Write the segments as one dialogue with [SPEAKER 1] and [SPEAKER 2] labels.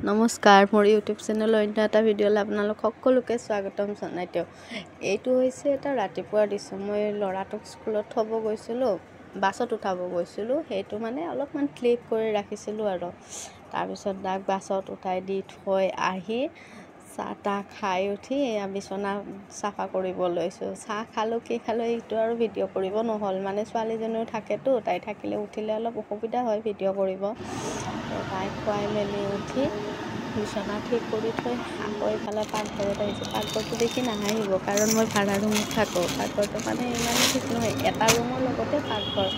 [SPEAKER 1] নমস্কাৰ, মোৰ ইউটিউব চেনেলৰ অন্য এটা ভিডিঅ'লৈ আপোনালোক সকলোকে স্বাগতম জনাই দিওঁ। এইটো হৈছে এটা ৰাতিপুৱাৰ দৃশ্য। মই ল'ৰাটোক স্কুলত থ'ব গৈছিলোঁ, বাছত উঠাব গৈছিলোঁ। সেইটো মানে অলপমান ক্লিপ কৰি ৰাখিছিলোঁ আৰু তাৰপিছত তাক বাছত উঠাই দি থৈ আহি চাহ তাহ খাই উঠি বিচনা চাফা কৰিব লৈছোঁ। চাহ খালোঁ, কি খালোঁ এইটো আৰু ভিডিঅ' কৰিব নহ'ল। মানে ছোৱালীজনীও থাকেতো, তাই থাকিলে উঠিলে অলপ অসুবিধা হয় ভিডিঅ' কৰিব। তাইক খুৱাই মেলি উঠি বিচনা ঠিক কৰি থৈ আকৌ এইফালে পাকঘৰত আহিছোঁ। পাকঘৰটো দেখি নাহাঁহিব, কাৰণ মই ভাড়া ৰুমত থাকোঁ। পাকঘৰটো মানে ইমানো ঠিক নহয়, এটা ৰুমৰ লগতে পাকঘৰ।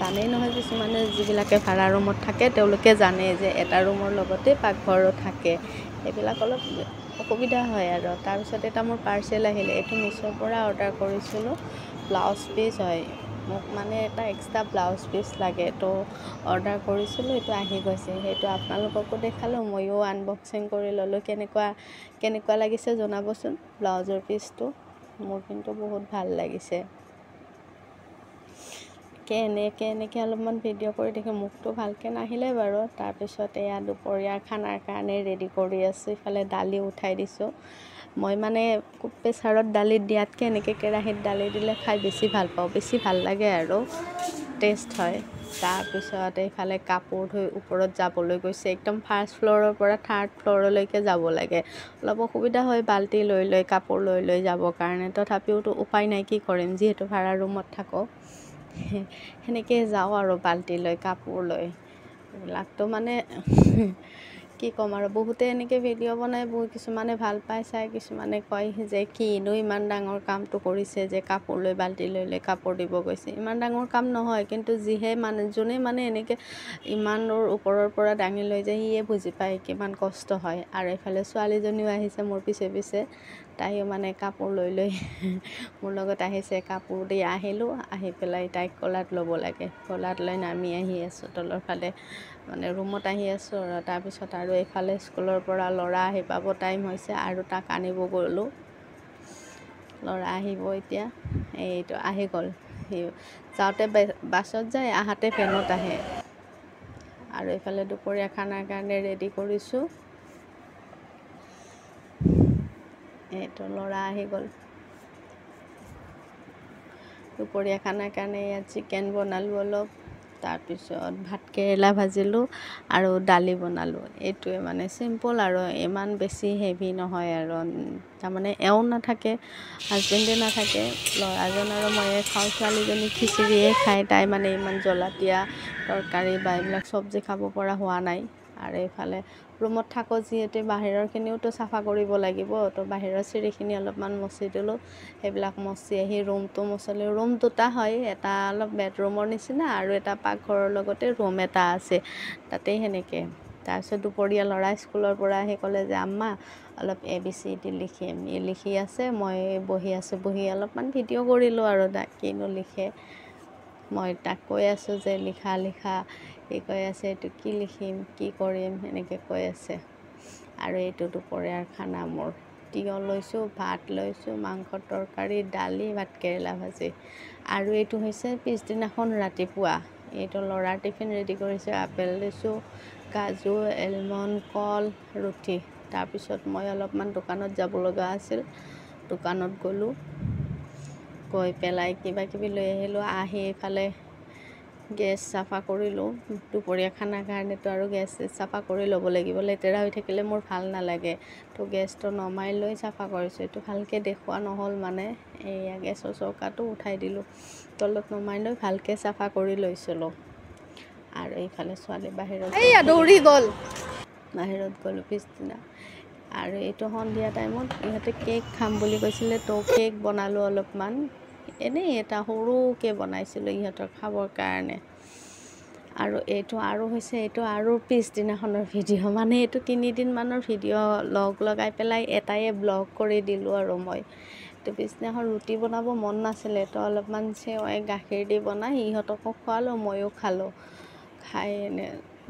[SPEAKER 1] জানেই নহয়, কিছুমানে যিবিলাকে ভাড়া ৰুমত থাকে তেওঁলোকে জানে যে এটা ৰুমৰ লগতে পাকঘৰো থাকে। সেইবিলাক অলপ অসুবিধা হয় আৰু তাৰপিছত এটা মোৰ পাৰ্চেল আহিলে। এইটো মিছ'ৰ পৰা অৰ্ডাৰ কৰিছিলোঁ, ব্লাউজ পিচ হয়। মোক মানে এটা এক্সট্ৰা ব্লাউজ পিচ লাগে, তো অৰ্ডাৰ কৰিছিলোঁ, এইটো আহি গৈছে। সেইটো আপোনালোককো দেখালোঁ, ময়ো আনবক্সিং কৰি ল'লোঁ। কেনেকুৱা লাগিছে জনাবচোন ব্লাউজৰ পিচটো। মোৰ কিন্তু বহুত ভাল লাগিছে। এনেকৈ অলপমান ভিডিঅ' কৰি দেখি মুখটো ভালকৈ নাহিলে বাৰু। তাৰপিছত এয়া দুপৰীয়াৰ খানাৰ কাৰণে ৰেডি কৰি আছোঁ। ইফালে দালি উঠাই দিছোঁ। মই মানে প্ৰেছাৰত দালি দিয়াতকৈ এনেকৈ কেৰাহীত দালি দিলে খাই বেছি ভাল পাওঁ, বেছি ভাল লাগে আৰু টেষ্ট হয়। তাৰপিছত এইফালে কাপোৰ ধুই ওপৰত যাবলৈ গৈছে। একদম ফাৰ্ষ্ট ফ্ল'ৰৰ পৰা থাৰ্ড ফ্ল'ৰলৈকে যাব লাগে। অলপ অসুবিধা হয় বাল্টি লৈ কাপোৰ লৈ যাবৰ কাৰণে। তথাপিওতো উপায় নাই, কি কৰিম, যিহেতু ভাড়া ৰুমত থাকোঁ। সেনেকৈ যাওঁ আৰু বাল্টি লৈ কাপোৰ লৈ। এইবিলাকতো মানে কি ক'ম আৰু, বহুতে এনেকৈ ভিডিঅ' বনাই, কিছুমানে ভাল পাই চাই, কিছুমানে কয় যে কিনো ইমান ডাঙৰ কামটো কৰিছে যে কাপোৰ লৈ বাল্টি লৈ কাপোৰ দিব গৈছে। ইমান ডাঙৰ কাম নহয়, কিন্তু যোনে মানে এনেকৈ ইমান ওপৰৰ পৰা দাঙি লৈ যায়, সিয়ে বুজি পায় কিমান কষ্ট হয়। আৰু এইফালে ছোৱালীজনীও আহিছে মোৰ পিছে পিছে, তাইও মানে কাপোৰ লৈ মোৰ লগত আহিছে। কাপোৰ দি আহিলোঁ, আহি পেলাই তাইক কোলাত ল'ব লাগে। কোলাত লৈ নামি আহি আছোঁ তলৰ ফালে, মানে ৰুমত আহি আছোঁ আৰু তাৰপিছত আৰু এইফালে স্কুলৰ পৰা ল'ৰা আহি পাব টাইম হৈছে, আৰু তাক আনিব গ'লোঁ। ল'ৰা আহিব এতিয়া, এইটো আহি গ'ল। সি যাওঁতে বাছত যায়, আহাতে ভেনত আহে। আৰু এইফালে দুপৰীয়া খানাৰ কাৰণে ৰেডি কৰিছোঁ। এইটো ল'ৰা আহি গ'ল। দুপৰীয়া খানাৰ কাৰণে ইয়াত চিকেন বনালোঁ অলপ, তাৰপিছত ভাতকেৰেলা ভাজিলোঁ আৰু দালি বনালোঁ। এইটোৱে মানে চিম্পল আৰু ইমান বেছি হেভি নহয় আৰু। তাৰমানে এওঁ নাথাকে, হাজবেণ্ডে নাথাকে, ল'ৰাজন আৰু ময়ে খাওঁ। ছোৱালীজনী খিচিৰিয়ে খায়, তাই মানে ইমান জ্বলা দিয়া তৰকাৰী বা এইবিলাক চব্জি খাব পৰা হোৱা নাই। আৰু এইফালে ৰুমত থাকোঁ যিহেতু বাহিৰৰখিনিওতো চাফা কৰিব লাগিব, তো বাহিৰৰ চিৰিখিনি অলপমান মচি দিলোঁ। সেইবিলাক মচি আহি ৰুমটো মচিলোঁ। ৰুম দুটা হয়, এটা অলপ বেডৰুমৰ নিচিনা আৰু এটা পাকঘৰৰ লগতে ৰুম এটা আছে, তাতেই সেনেকৈ। তাৰপিছত দুপৰীয়া ল'ৰা স্কুলৰ পৰা আহি ক'লে যে আম্মা অলপ ABCD লিখিম। লিখি আছে, মই বহি আছোঁ, বহি অলপমান ভিডিঅ' কৰিলোঁ আৰু তাক কিনো লিখে। মই তাক কৈ আছোঁ যে লিখা। সি কৈ আছে এইটো কি লিখিম, কি কৰিম, এনেকৈ কৈ আছে। আৰু এইটো দুপৰীয়াৰ খানা মোৰ। তিয়ঁহ লৈছোঁ, ভাত লৈছোঁ, মাংসৰ তৰকাৰী, দালি, ভাতকেৰেলা ভাজি। আৰু এইটো হৈছে পিছদিনাখন ৰাতিপুৱা। এইটো ল'ৰাৰ টিফিন ৰেডি কৰিছে। আপেল দিছোঁ, কাজু, এলমণ্ড, কল, ৰুটি। তাৰপিছত মই অলপমান দোকানত যাব লগা আছিল, দোকানত গ'লোঁ। গৈ পেলাই কিবাকিবি লৈ আহিলোঁ। আহি এইফালে গেছ চাফা কৰিলোঁ। দুপৰীয়া খানাৰ কাৰণেতো আৰু গেছ চাফা কৰি ল'ব লাগিব, লেতেৰা হৈ থাকিলে মোৰ ভাল নালাগে। তো গেছটো নমাই লৈ চাফা কৰিছোঁ। এইটো ভালকৈ দেখুওৱা নহ'ল, মানে এয়া গেছৰ চৌকাটো উঠাই দিলোঁ, তলত নমাই লৈ ভালকৈ চাফা কৰি লৈছিলোঁ। আৰু এইফালে ছোৱালী বাহিৰত দৌৰি গ'ল, বাহিৰত গ'লোঁ পিছদিনা। আৰু এইটো সন্ধিয়া টাইমত ইহঁতে কেক খাম বুলি কৈছিলে, তো কেক বনালোঁ অলপমান। এনেই এটা সৰুকৈ বনাইছিলোঁ ইহঁতৰ খাবৰ কাৰণে। আৰু এইটো আৰু পিছদিনাখনৰ ভিডিঅ', মানে এইটো 3 দিনমানৰ ভিডিঅ' লগাই পেলাই এটাই ব্লগ কৰি দিলোঁ আৰু মই। তো পিছদিনাখন ৰুটি বনাব মন নাছিলে, তো অলপমান চেৱাই গাখীৰ দি বনাই ইহঁতকো খোৱালোঁ, ময়ো খালোঁ। খাই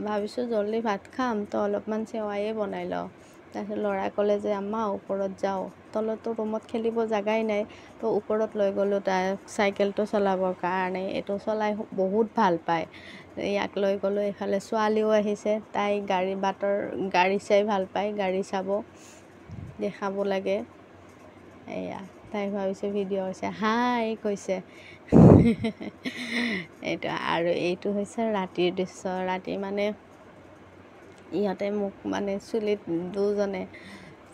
[SPEAKER 1] ভাবিছোঁ জল্দি ভাত খাম, তো অলপমান চেৱায়ে বনাই লওঁ। তাৰপিছত ল'ৰাই ক'লে যে আম্মা ওপৰত যাওঁ, তলতো ৰুমত খেলিব জেগাই নাই, তো ওপৰত লৈ গ'লোঁ তাক চাইকেলটো চলাবৰ কাৰণে। এইটো চলাই বহুত ভাল পায়। ইয়াক লৈ গ'লোঁ, এইফালে ছোৱালীও আহিছে, তাই বাটৰ গাড়ী চাই ভাল পায়, গাড়ী চাব দেখাব লাগে। এয়া তাই ভাবিছে ভিডিঅ' হৈছে, হাই কৈছে। এইটো আৰু এইটো হৈছে ৰাতিৰ দৃশ্য। ৰাতি মানে ইহঁতে মোক মানে চুলিত দুজনে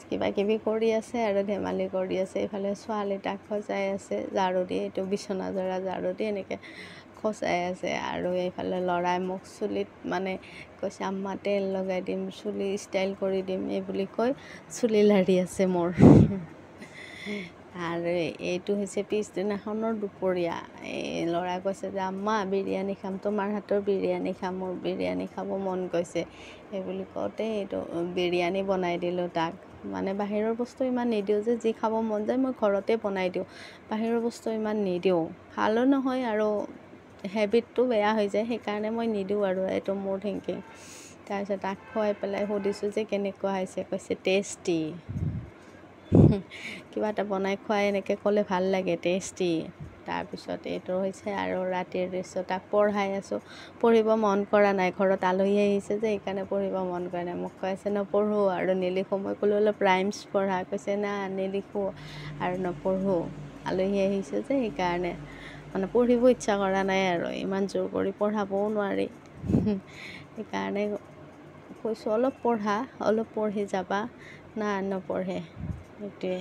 [SPEAKER 1] কিবা কিবি কৰি আছে আৰু ধেমালি কৰি আছে। এইফালে ছোৱালী তাক সজাই আছে ঝাৰু দি, এইটো বিচনা জৰা ঝাৰু দি এনেকৈ সজাই আছে। আৰু এইফালে ল'ৰাই মোক চুলিত মানে কৈছে আম্মা তেল লগাই দিম, চুলি ষ্টাইল কৰি দিম, এই বুলি কৈ চুলি লাৰি আছে মোৰ। আৰু এইটো হৈছে পিছদিনাখনৰ দুপৰীয়া। এই ল'ৰাই কৈছে যে আম্মা বিৰিয়ানী খাম, তোমাৰ হাতৰ বিৰিয়ানী খাম, মোৰ বিৰিয়ানী খাব মন গৈছে। সেই বুলি কওঁতে এইটো বিৰিয়ানী বনাই দিলোঁ তাক। মানে বাহিৰৰ বস্তু ইমান নিদিওঁ যে, যি খাব মন যায় মই ঘৰতে বনাই দিওঁ, বাহিৰৰ বস্তু ইমান নিদিওঁ, ভালো নহয় আৰু হেবিটটো বেয়া হৈ যায়, সেইকাৰণে মই নিদিওঁ আৰু এইটো মোৰ থিংকিং। তাৰপিছত তাক খুৱাই পেলাই সুধিছোঁ যে কেনেকুৱা হৈছে, কৈছে টেষ্টি। কিবা এটা বনাই খুৱাই এনেকৈ ক'লে ভাল লাগে, টেষ্টি। তাৰপিছত এইটো হৈছে আৰু ৰাতিৰ দৃশ্য। তাক পঢ়াই আছোঁ, পঢ়িব মন কৰা নাই, ঘৰত আলহী আহিছে যে সেইকাৰণে পঢ়িব মন কৰা নাই। মোক কৈ আছে নপঢ়োঁ আৰু নিলিখোঁ। মই ক'লোঁ অলপ ৰাইমছ পঢ়া, কৈছে না নিলিখোঁ আৰু নপঢ়োঁ, আলহী আহিছে যে সেইকাৰণে মানে পঢ়িব ইচ্ছা কৰা নাই আৰু ইমান জোৰ কৰি পঢ়াবও নোৱাৰি। সেইকাৰণে কৈছোঁ অলপ পঢ়া, অলপ পঢ়ি যাবা, না নপঢ়ে, সেইটোৱে।